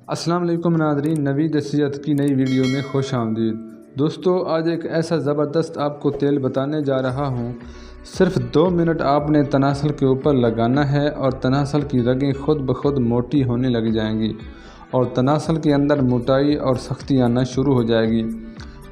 السلام علیکم ناظرین، نوید صحت کی نئی ویڈیو میں خوش آمدید۔ دوستو، آج ایک ایسا زبردست آپ کو تیل بتانے جا رہا ہوں۔ صرف 2 منٹ آپ نے تناسل کے اوپر لگانا ہے اور تناسل کی رگیں خود بخود موٹی ہونے لگ جائیں گی اور تناسل کے اندر موٹائی اور سختی آنا شروع ہو جائے گی۔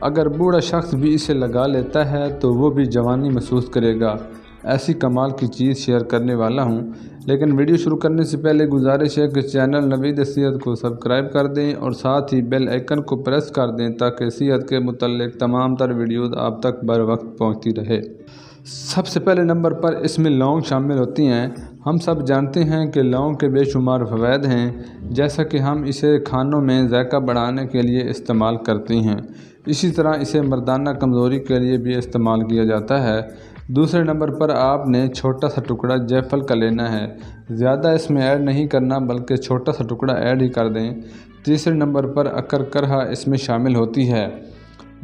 اگر بوڑھا شخص بھی اسے لگا لیتا ہے تو وہ بھی جوانی محسوس کرے گا۔ ایسی کمال کی چیز شیئر کرنے والا ہوں، لیکن ویڈیو شروع کرنے سے پہلے گزارش ہے کہ چینل نوید صحت کو سبسکرائب کر دیں اور ساتھ ہی بیل آئیکن کو پریس کر دیں تاکہ صحت کے متعلق تمام تر ویڈیوز آپ تک بر وقت پہنچتی رہے۔ سب سے پہلے نمبر پر اس میں لونگ شامل ہوتی ہیں۔ ہم سب جانتے ہیں کہ لونگ کے بے شمار فوائد ہیں، جیسا کہ ہم اسے کھانوں میں ذائقہ بڑھانے کے لیے استعمال کرتے ہیں۔ اسی طرح اسے مردانہ کمزوری کے لیے بھی استعمال کیا جاتا ہے۔ دوسرے نمبر پر آپ نے چھوٹا سا ٹکڑا جے فل کا لینا ہے۔ زیادہ اس میں ایڈ نہیں کرنا بلکہ چھوٹا سا ٹکڑا ایڈ ہی کر دیں۔ تیسرے نمبر پر اکرکرہ اس میں شامل ہوتی ہے۔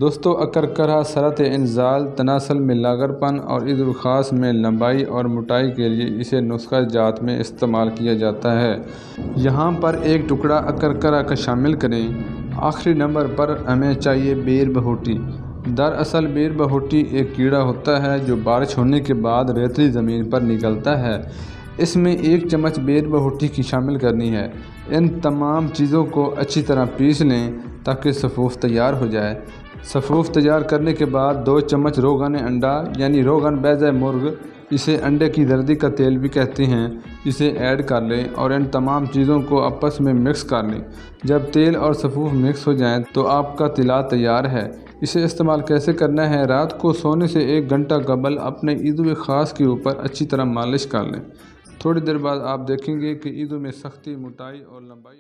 دوستو، اکرکرہ سرعت انزال، تناسل میں لاغر پن اور عضو خاص میں لمبائی اور موٹائی کے لیے اسے نسخہ جات میں استعمال کیا جاتا ہے۔ یہاں پر ایک ٹکڑا اکرکرہ کا شامل کریں۔ آخری نمبر پر ہمیں چاہیے بیر بہوٹی۔ دراصل بیر بہوٹی ایک کیڑا ہوتا ہے جو بارش ہونے کے بعد ریتلی زمین پر نکلتا ہے۔ اس میں 1 چمچ بیر بہوٹی کی شامل کرنی ہے۔ ان تمام چیزوں کو اچھی طرح پیس لیں تاکہ سفوف تیار ہو جائے۔ سفوف تیار کرنے کے بعد 2 چمچ روغن انڈا یعنی روغن بیضہ مرغ، اسے انڈے کی زردی کا تیل بھی کہتے ہیں، اسے ایڈ کر لیں اور ان تمام چیزوں کو آپس میں مکس کر لیں۔ جب تیل اور سفوف مکس ہو جائیں تو آپ کا طلا تیار ہے۔ اسے استعمال کیسے کرنا ہے؟ رات کو سونے سے 1 گھنٹہ قبل اپنے عضو خاص کے اوپر اچھی طرح مالش کر لیں۔ تھوڑی دیر بعد آپ دیکھیں گے کہ عضو میں سختی، موٹائی اور لمبائی